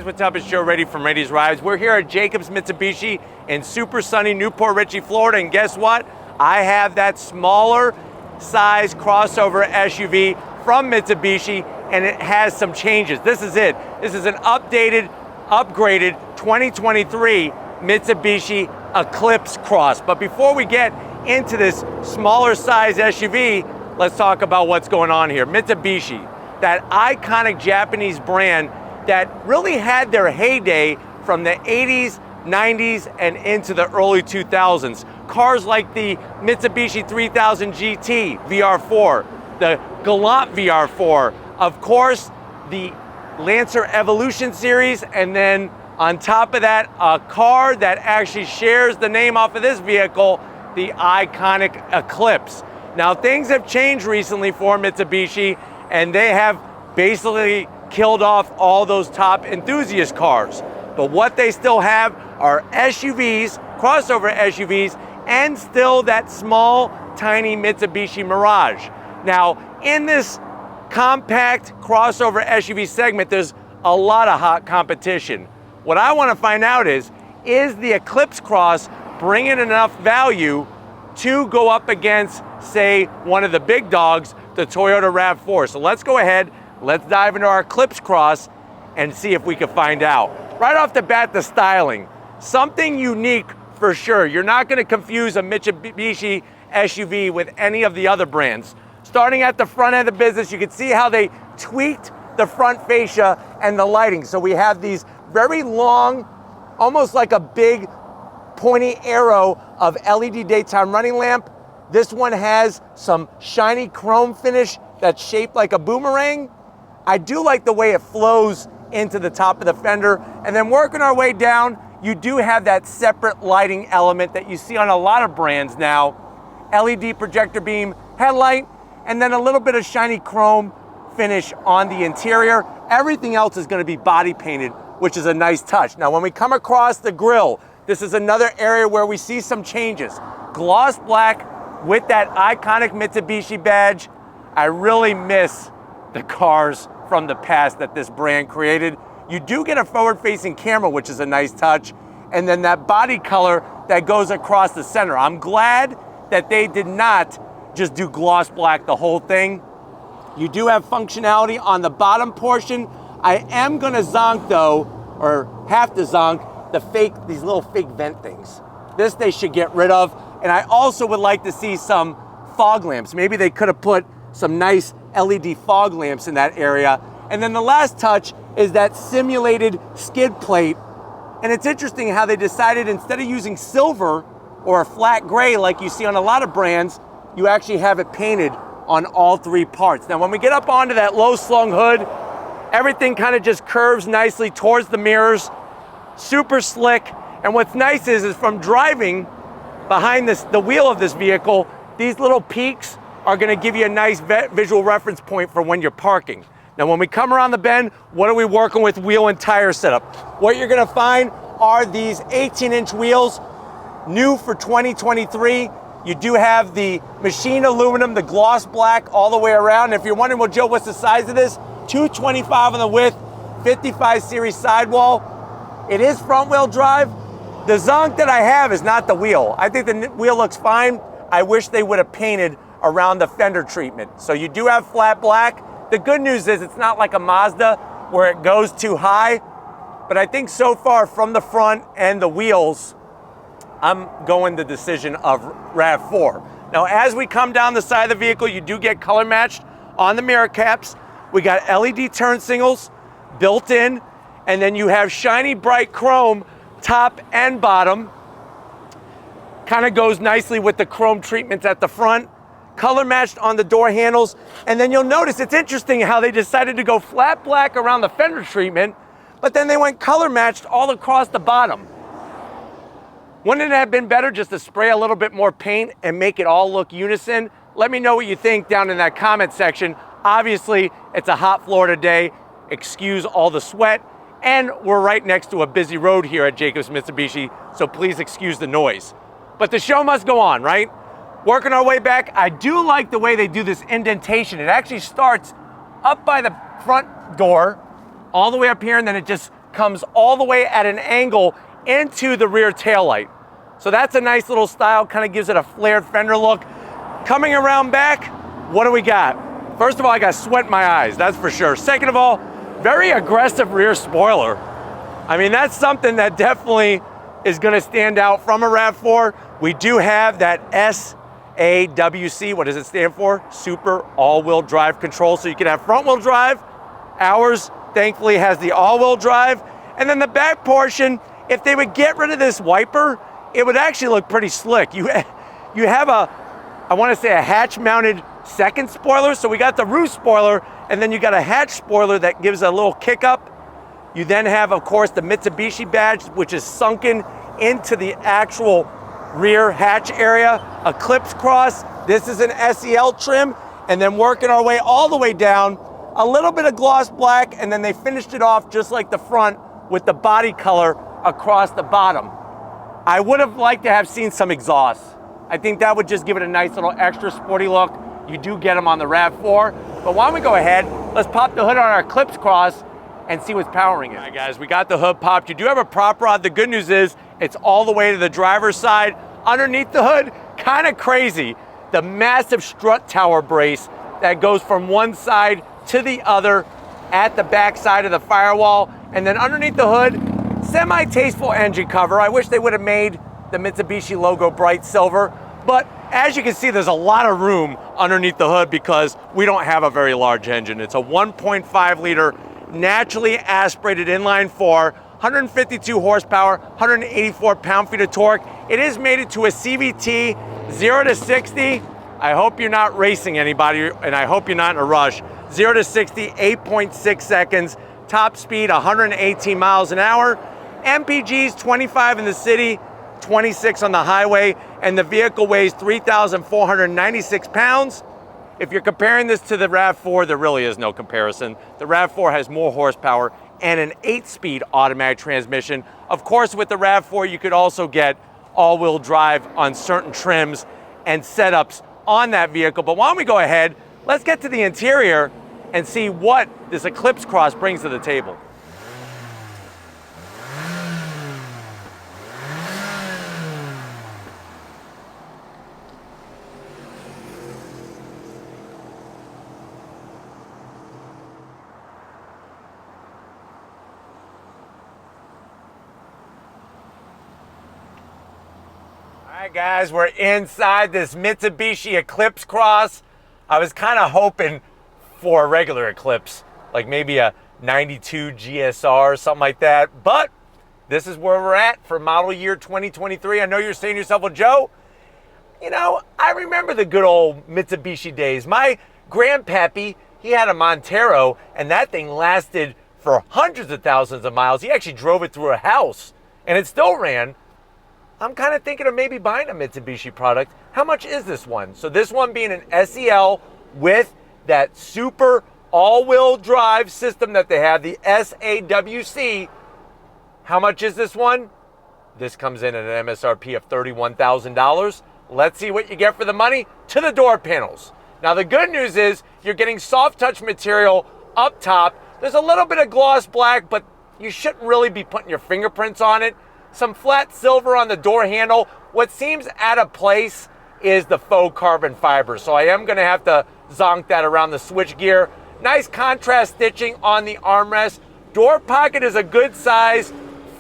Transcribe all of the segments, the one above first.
guys, what's up? It's Joe Ready from Ready's Rides. We're here at Jacobs Mitsubishi in super sunny Newport Richey, Florida, and guess what? I have that smaller size crossover SUV from Mitsubishi, and it has some changes. This is it. This is an updated, upgraded 2023 Mitsubishi Eclipse Cross. But before we get into this smaller size SUV, let's talk about what's going on here. Mitsubishi, that iconic Japanese brand that really had their heyday from the 80s, 90s, and into the early 2000s. Cars like the Mitsubishi 3000 GT VR4, the Galant VR4, of course, the Lancer Evolution series, and then on top of that, a car that actually shares the name off of this vehicle, the iconic Eclipse. Now, things have changed recently for Mitsubishi, and they have basically killed off all those top enthusiast cars. But what they still have are SUVs, crossover SUVs, and still that small, tiny Mitsubishi Mirage. Now, in this compact crossover SUV segment, there's a lot of hot competition. What I want to find out is the Eclipse Cross bringing enough value to go up against, say, one of the big dogs, the Toyota RAV4? So let's go ahead, let's dive into our Eclipse Cross and see if we can find out. Right off the bat, the styling. Something unique for sure. You're not going to confuse a Mitsubishi SUV with any of the other brands. Starting at the front end of the business, you can see how they tweaked the front fascia and the lighting. So we have these very long, almost like a big pointy arrow of LED daytime running lamp. This one has some shiny chrome finish that's shaped like a boomerang. I do like the way it flows into the top of the fender. And then working our way down, you do have that separate lighting element that you see on a lot of brands now. LED projector beam headlight, and then a little bit of shiny chrome finish on the interior. Everything else is going to be body painted, which is a nice touch. Now, when we come across the grille, this is another area where we see some changes. Gloss black with that iconic Mitsubishi badge. I really miss the cars from the past that this brand created. You do get a forward-facing camera, which is a nice touch, and then that body color that goes across the center. I'm glad that they did not just do gloss black the whole thing. You do have functionality on the bottom portion. I am gonna zonk though, or have to zonk, these little fake vent things. This they should get rid of. And I also would like to see some fog lamps. Maybe they could have put some nice LED fog lamps in that area. And then the last touch is that simulated skid plate. And it's interesting how they decided, instead of using silver or a flat gray like you see on a lot of brands, you actually have it painted on all three parts. Now, when we get up onto that low slung hood, everything kind of just curves nicely towards the mirrors, super slick. And what's nice is from driving behind the wheel of this vehicle, these little peaks are gonna give you a nice visual reference point for when you're parking. Now, when we come around the bend, what are we working with wheel and tire setup? What you're gonna find are these 18-inch wheels, new for 2023. You do have the machined aluminum, the gloss black all the way around. And if you're wondering, well, Joe, what's the size of this? 225 on the width, 55 series sidewall. It is front wheel drive. The zonk that I have is not the wheel. I think the wheel looks fine. I wish they would have painted around the fender treatment. So you do have flat black. The good news is it's not like a Mazda where it goes too high. But I think so far from the front and the wheels, I'm going the decision of RAV4. Now, as we come down the side of the vehicle, you do get color matched on the mirror caps. We got LED turn signals built in, and then you have shiny bright chrome top and bottom. Kind of goes nicely with the chrome treatments at the front. Color matched on the door handles. And then you'll notice it's interesting how they decided to go flat black around the fender treatment, but then they went color matched all across the bottom. Wouldn't it have been better just to spray a little bit more paint and make it all look unison? Let me know what you think down in that comment section. Obviously, it's a hot Florida day. Excuse all the sweat. And we're right next to a busy road here at Jacobs Mitsubishi, so please excuse the noise. But the show must go on, right? Working our way back, I do like the way they do this indentation. It actually starts up by the front door, all the way up here, and then it just comes all the way at an angle into the rear taillight. So that's a nice little style, kind of gives it a flared fender look. Coming around back, what do we got? First of all, I got sweat in my eyes, that's for sure. Second of all, very aggressive rear spoiler. I mean, that's something that definitely is gonna stand out from a RAV4. We do have that SAWC, what does it stand for? Super all-wheel drive control. So you can have front-wheel drive. Ours, thankfully, has the all-wheel drive. And then the back portion, if they would get rid of this wiper, it would actually look pretty slick. You have I wanna say a hatch-mounted second spoiler. So we got the roof spoiler, and then you got a hatch spoiler that gives a little kick up. You then have, of course, the Mitsubishi badge, which is sunken into the actual rear hatch area. Eclipse Cross, this is an SEL trim, and then working our way all the way down, a little bit of gloss black, and then they finished it off just like the front with the body color across the bottom. I would have liked to have seen some exhaust. I think that would just give it a nice little extra sporty look. You do get them on the RAV4, but why don't we go ahead, let's pop the hood on our Eclipse Cross and see what's powering it. All right, guys, we got the hood popped. You do have a prop rod. The good news is it's all the way to the driver's side. Underneath the hood, kind of crazy. The massive strut tower brace that goes from one side to the other at the back side of the firewall. And then underneath the hood, semi-tasteful engine cover. I wish they would have made the Mitsubishi logo bright silver, but as you can see, there's a lot of room underneath the hood because we don't have a very large engine. It's a 1.5 liter naturally aspirated inline four, 152 horsepower, 184 pound-feet of torque. It is mated to a CVT, 0 to 60. I hope you're not racing anybody, and I hope you're not in a rush. 0 to 60, 8.6 seconds. Top speed, 118 miles an hour. MPG's 25 in the city, 26 on the highway, and the vehicle weighs 3,496 pounds. If you're comparing this to the RAV4, there really is no comparison. The RAV4 has more horsepower and an 8-speed automatic transmission. Of course, with the RAV4, you could also get all-wheel drive on certain trims and setups on that vehicle. But why don't we go ahead, let's get to the interior and see what this Eclipse Cross brings to the table. All right, guys, we're inside this Mitsubishi Eclipse Cross. I was kind of hoping for a regular Eclipse, like maybe a 92 GSR or something like that, but this is where we're at for model year 2023. I know you're saying to yourself, well, Joe, you know, I remember the good old Mitsubishi days. My grandpappy, he had a Montero, and that thing lasted for hundreds of thousands of miles. He actually drove it through a house, and it still ran. I'm kind of thinking of maybe buying a Mitsubishi product. How much is this one? So this one being an SEL with that super all-wheel drive system that they have, the SAWC. How much is this one? This comes in at an MSRP of $31,000. Let's see what you get for the money to the door panels. Now the good news is you're getting soft touch material up top. There's a little bit of gloss black, but you shouldn't really be putting your fingerprints on it. Some flat silver on the door handle. What seems out of place is the faux carbon fiber. So I am gonna have to zonk that around the switch gear. Nice contrast stitching on the armrest. Door pocket is a good size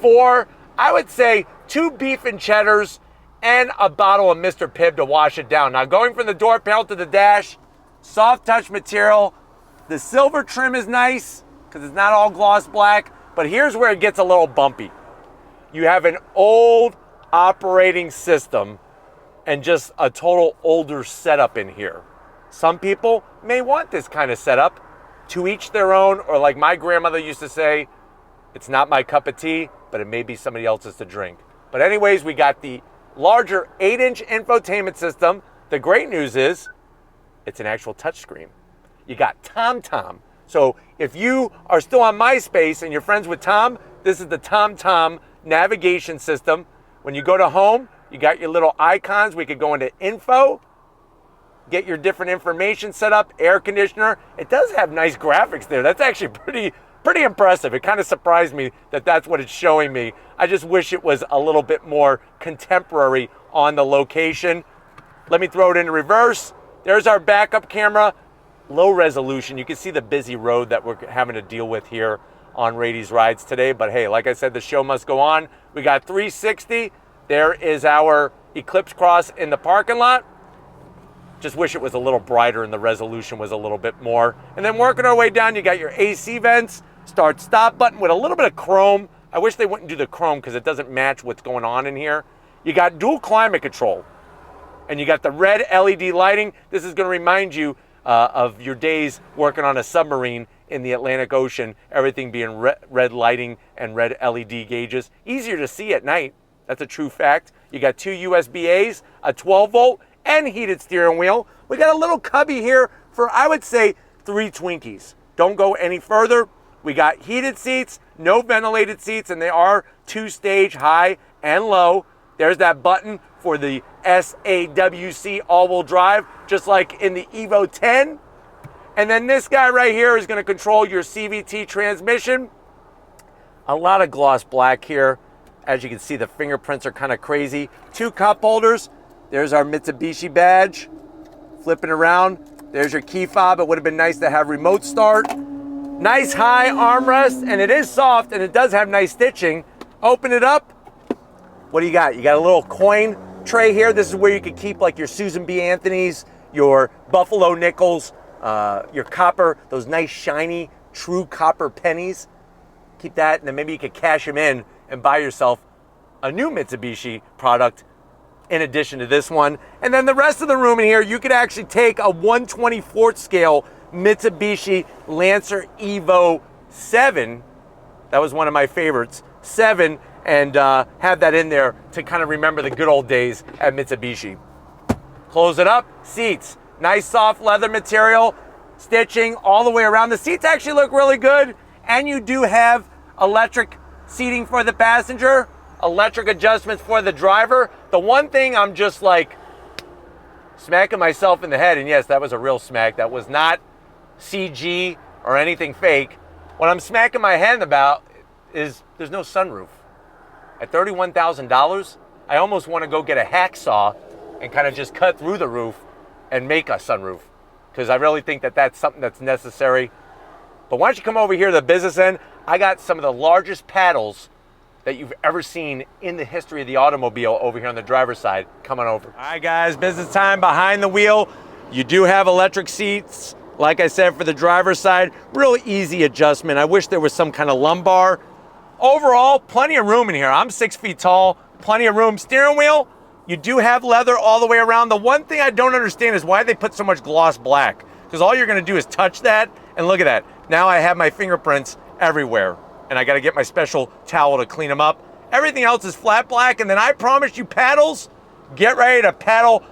for, I would say, 2 beef and cheddars and a bottle of Mr. Pibb to wash it down. Now going from the door panel to the dash, soft touch material. The silver trim is nice because it's not all gloss black, but here's where it gets a little bumpy. You have an old operating system and just a total older setup in here. Some people may want this kind of setup, to each their own, or like my grandmother used to say, it's not my cup of tea, but it may be somebody else's to drink. But anyways, we got the larger 8-inch infotainment system. The great news is it's an actual touchscreen. You got TomTom. So if you are still on MySpace and you're friends with Tom, this is the TomTom navigation system. When you go to home, you got your little icons. We could go into info, get your different information set up, air conditioner. It does have nice graphics there. That's actually pretty impressive. It kind of surprised me that that's what it's showing me. I just wish it was a little bit more contemporary on the location. Let me throw it into reverse. There's our backup camera. Low resolution. You can see the busy road that we're having to deal with here on Rady's Rides today. But hey, like I said, the show must go on. We got 360. There is our Eclipse Cross in the parking lot. Just wish it was a little brighter and the resolution was a little bit more. And then working our way down, you got your AC vents, start stop button with a little bit of chrome. I wish they wouldn't do the chrome because it doesn't match what's going on in here. You got dual climate control and you got the red LED lighting. This is going to remind you of your days working on a submarine in the Atlantic Ocean, everything being red lighting and red LED gauges. Easier to see at night. That's a true fact. You got 2 USB-A's, a 12 volt, and heated steering wheel. We got a little cubby here for, I would say, 3 Twinkies. Don't go any further. We got heated seats, no ventilated seats, and they are 2-stage, high and low. There's that button for the SAWC all-wheel drive, just like in the Evo 10. And then this guy right here is going to control your CVT transmission. A lot of gloss black here. As you can see, the fingerprints are kind of crazy. 2 cup holders. There's our Mitsubishi badge. Flipping around, there's your key fob. It would have been nice to have remote start. Nice high armrest, and it is soft, and it does have nice stitching. Open it up. What do you got? You got a little coin tray here. This is where you could keep like your Susan B. Anthony's, your Buffalo nickels, your copper, those nice shiny, true copper pennies. Keep that, and then maybe you could cash them in and buy yourself a new Mitsubishi product in addition to this one. And then the rest of the room in here, you could actually take a 1/24 scale Mitsubishi Lancer Evo 7. That was one of my favorites, 7, and have that in there to kind of remember the good old days at Mitsubishi. Close it up, seats. Nice soft leather material, stitching all the way around. The seats actually look really good, and you do have electric seating for the passenger, electric adjustments for the driver. The one thing I'm just like smacking myself in the head, and yes, that was a real smack. That was not CG or anything fake. What I'm smacking my head about is there's no sunroof. At $31,000, I almost want to go get a hacksaw and kind of just cut through the roof and make a sunroof, because I really think that that's something that's necessary. But why don't you come over here to the business end? I got some of the largest paddles that you've ever seen in the history of the automobile over here on the driver's side. Come on over. All right, guys, business time behind the wheel. You do have electric seats. Like I said, for the driver's side, real easy adjustment. I wish there was some kind of lumbar. Overall, plenty of room in here. I'm 6 feet tall, plenty of room. Steering wheel, you do have leather all the way around. The one thing I don't understand is why they put so much gloss black, because all you're gonna do is touch that, and look at that. Now I have my fingerprints everywhere, and I gotta get my special towel to clean them up. Everything else is flat black, and then I promise you paddles, get ready to paddle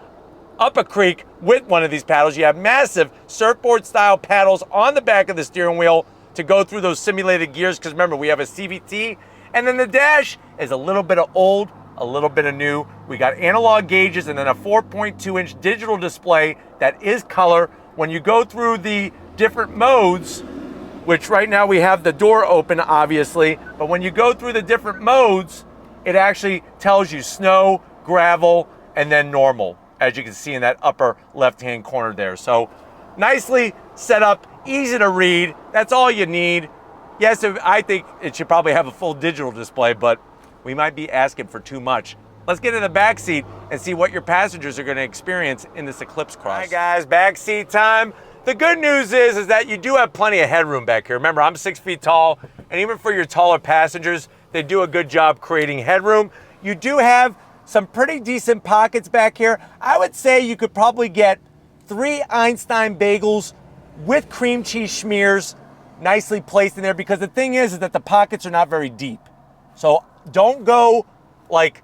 up a creek with one of these paddles. You have massive surfboard style paddles on the back of the steering wheel to go through those simulated gears, because remember, we have a CVT. And then the dash is a little bit of old, a little bit of new. We got analog gauges and then a 4.2-inch digital display that is color. When you go through the different modes, which right now we have the door open, obviously, but when you go through the different modes, it actually tells you snow, gravel, and then normal, as you can see in that upper left-hand corner there. So nicely set up, easy to read. That's all you need. Yes, I think it should probably have a full digital display, but we might be asking for too much. Let's get in the back seat and see what your passengers are going to experience in this Eclipse Cross. All right, guys, back seat time. The good news is that you do have plenty of headroom back here. Remember, I'm 6 feet tall, and even for your taller passengers, they do a good job creating headroom. You do have some pretty decent pockets back here. I would say you could probably get 3 Einstein bagels with cream cheese schmears nicely placed in there, because the thing is that the pockets are not very deep. So don't go like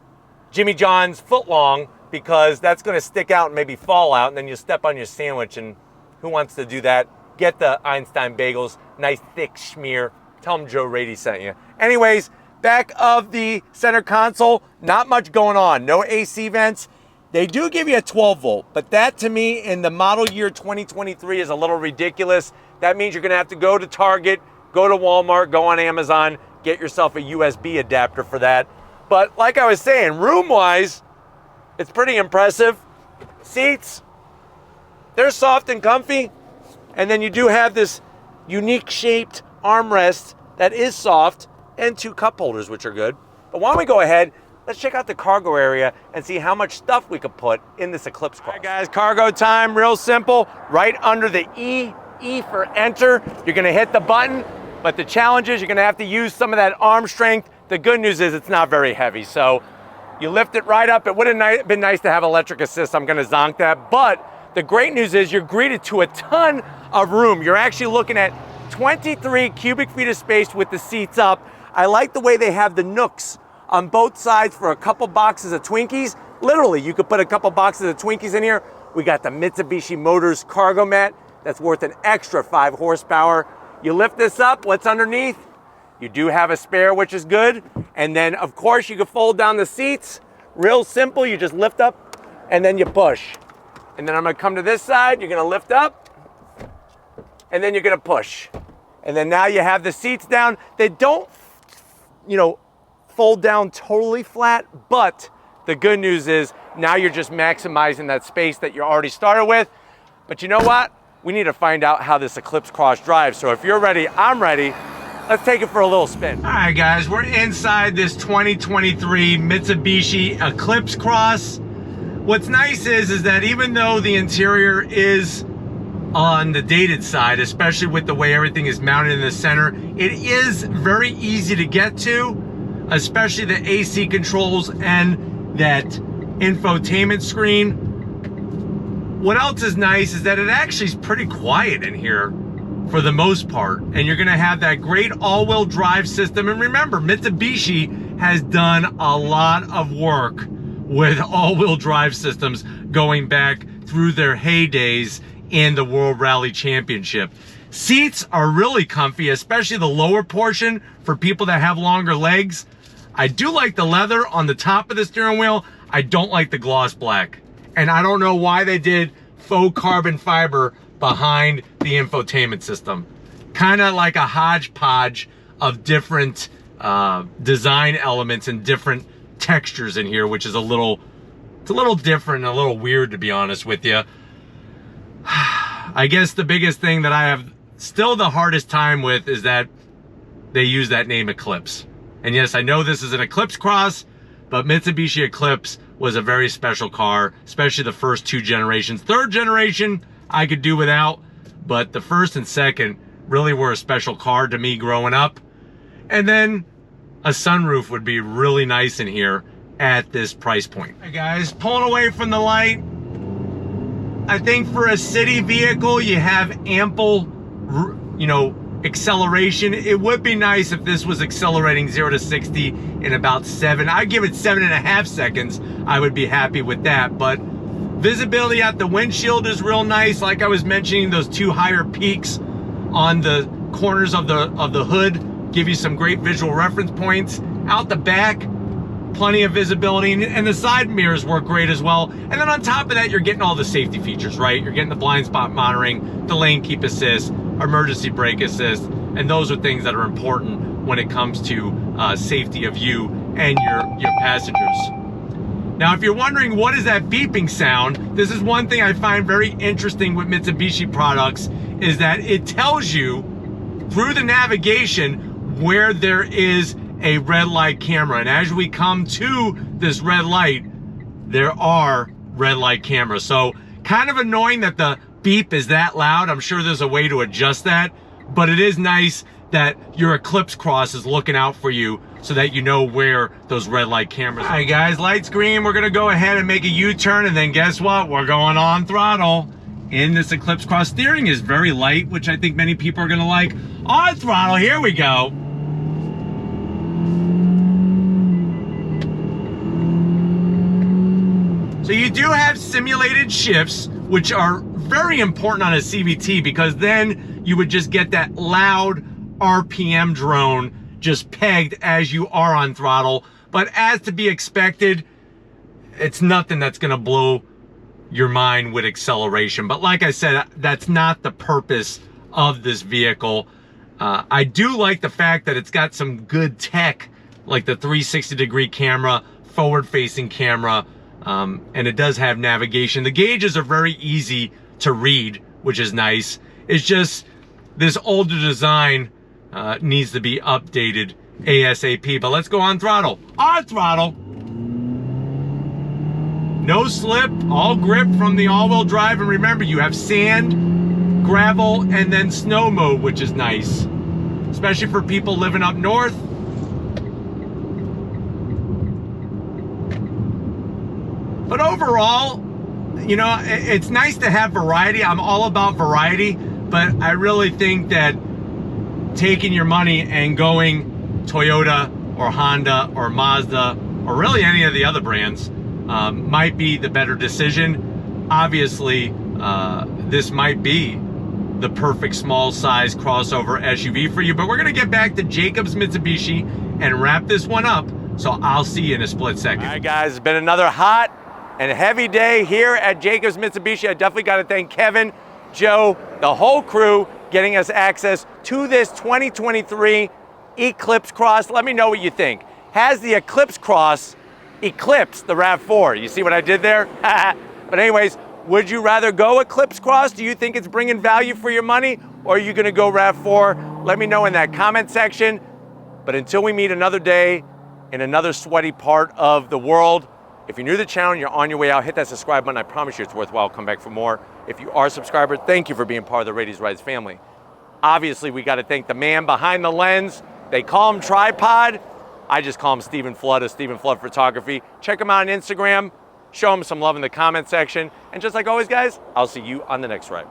Jimmy John's foot long, because that's going to stick out and maybe fall out, and then you step on your sandwich, and who wants to do that? Get the Einstein bagels, nice thick schmear. Tell them Joe Rady sent you. Anyways, back of the center console, not much going on. No AC vents. They do give you a 12 volt, but that to me in the model year 2023 is a little ridiculous. That means you're going to have to go to Target, go to Walmart, go on Amazon, get yourself a USB adapter for that. But like I was saying, room-wise, it's pretty impressive. Seats, they're soft and comfy. And then you do have this unique shaped armrest that is soft, and 2 cup holders, which are good. But why don't we go ahead, let's check out the cargo area and see how much stuff we could put in this Eclipse Cross. All right, guys, cargo time, real simple. Right under the E for enter, you're gonna hit the button, but the challenge is you're gonna have to use some of that arm strength. The good news is it's not very heavy, so you lift it right up. It would have been nice to have electric assist. I'm gonna zonk that, but the great news is you're greeted to a ton of room. You're actually looking at 23 cubic feet of space with the seats up. I like the way they have the nooks on both sides for a couple boxes of Twinkies. Literally, you could put a couple boxes of Twinkies in here. We got the Mitsubishi Motors cargo mat that's worth an extra 5 horsepower. You lift this up, what's underneath? You do have a spare, which is good. And then, of course, you can fold down the seats. Real simple, you just lift up and then you push. And then I'm gonna come to this side, you're gonna lift up, and then you're gonna push. And then now you have the seats down. They don't, fold down totally flat, but the good news is now you're just maximizing that space that you already started with. But you know what? We need to find out how this Eclipse Cross drives. So if you're ready, I'm ready. Let's take it for a little spin. All right, guys, we're inside this 2023 Mitsubishi Eclipse Cross. What's nice is that even though the interior is on the dated side, especially with the way everything is mounted in the center, it is very easy to get to, especially the AC controls and that infotainment screen. What else is nice is that it actually is pretty quiet in here for the most part, and you're gonna have that great all-wheel drive system. And remember, Mitsubishi has done a lot of work with all-wheel drive systems going back through their heydays in the World Rally Championship. Seats are really comfy, especially the lower portion for people that have longer legs. I do like the leather on the top of the steering wheel. I don't like the gloss black. And I don't know why they did faux carbon fiber behind the infotainment system. Kind of like a hodgepodge of different design elements and different textures in here, which is a little different and a little weird, to be honest with you. I guess the biggest thing that I have still the hardest time with is that they use that name Eclipse. And yes, I know this is an Eclipse Cross, but Mitsubishi Eclipse was a very special car, especially the first 2 generations. 3rd generation, I could do without, but the 1st and 2nd really were a special car to me growing up. And then a sunroof would be really nice in here at this price point. Hey guys, pulling away from the light. I think for a city vehicle, you have ample, acceleration. It would be nice if this was accelerating 0 to 60 in about 7. I'd give it 7.5 seconds. I would be happy with that. But visibility at the windshield is real nice. Like I was mentioning, those 2 higher peaks on the corners of the hood give you some great visual reference points. Out the back, plenty of visibility, and the side mirrors work great as well. And then on top of that, you're getting all the safety features, right? You're getting the blind spot monitoring, the lane keep assist, emergency brake assist, and those are things that are important when it comes to safety of you and your passengers. Now, if you're wondering what is that beeping sound, this is one thing I find very interesting with Mitsubishi products, is that it tells you through the navigation where there is a red light camera. And as we come to this red light, there are red light cameras. So kind of annoying that the beep is that loud. I'm sure there's a way to adjust that, but it is nice that your Eclipse Cross is looking out for you so that you know where those red light cameras are. All right guys, lights green. We're gonna go ahead and make a U-turn, and then guess what? We're going on throttle in this Eclipse Cross. Steering is very light, which I think many people are gonna like. On throttle, here we go. So you do have simulated shifts, which are very important on a CVT, because then you would just get that loud RPM drone just pegged as you are on throttle. But as to be expected, it's nothing that's gonna blow your mind with acceleration. But like I said, that's not the purpose of this vehicle. I do like the fact that it's got some good tech, like the 360-degree camera, forward-facing camera, and it does have navigation. The gauges are very easy to read, which is nice. It's just this older design needs to be updated ASAP. But let's go on throttle. On throttle. No slip, all grip from the all-wheel drive. And remember, you have sand, gravel, and then snow mode, which is nice, especially for people living up north. But overall, you know, it's nice to have variety. I'm all about variety, but I really think that taking your money and going Toyota or Honda or Mazda or really any of the other brands might be the better decision. Obviously, this might be the perfect small size crossover SUV for you, but we're gonna get back to Jacobs Mitsubishi and wrap this one up. So I'll see you in a split second. All right, guys, it's been another hot and heavy day here at Jacobs Mitsubishi. I definitely got to thank Kevin, Joe, the whole crew getting us access to this 2023 Eclipse Cross. Let me know what you think. Has the Eclipse Cross eclipsed the RAV4? You see what I did there? But anyways, would you rather go Eclipse Cross? Do you think it's bringing value for your money? Or are you going to go RAV4? Let me know in that comment section. But until we meet another day in another sweaty part of the world, if you're new to the channel and you're on your way out, hit that subscribe button. I promise you it's worthwhile. Come back for more. If you are a subscriber, thank you for being part of the Ladies Rides family. Obviously, we got to thank the man behind the lens. They call him Tripod. I just call him Stephen Flood of Stephen Flood Photography. Check him out on Instagram. Show him some love in the comment section. And just like always, guys, I'll see you on the next ride.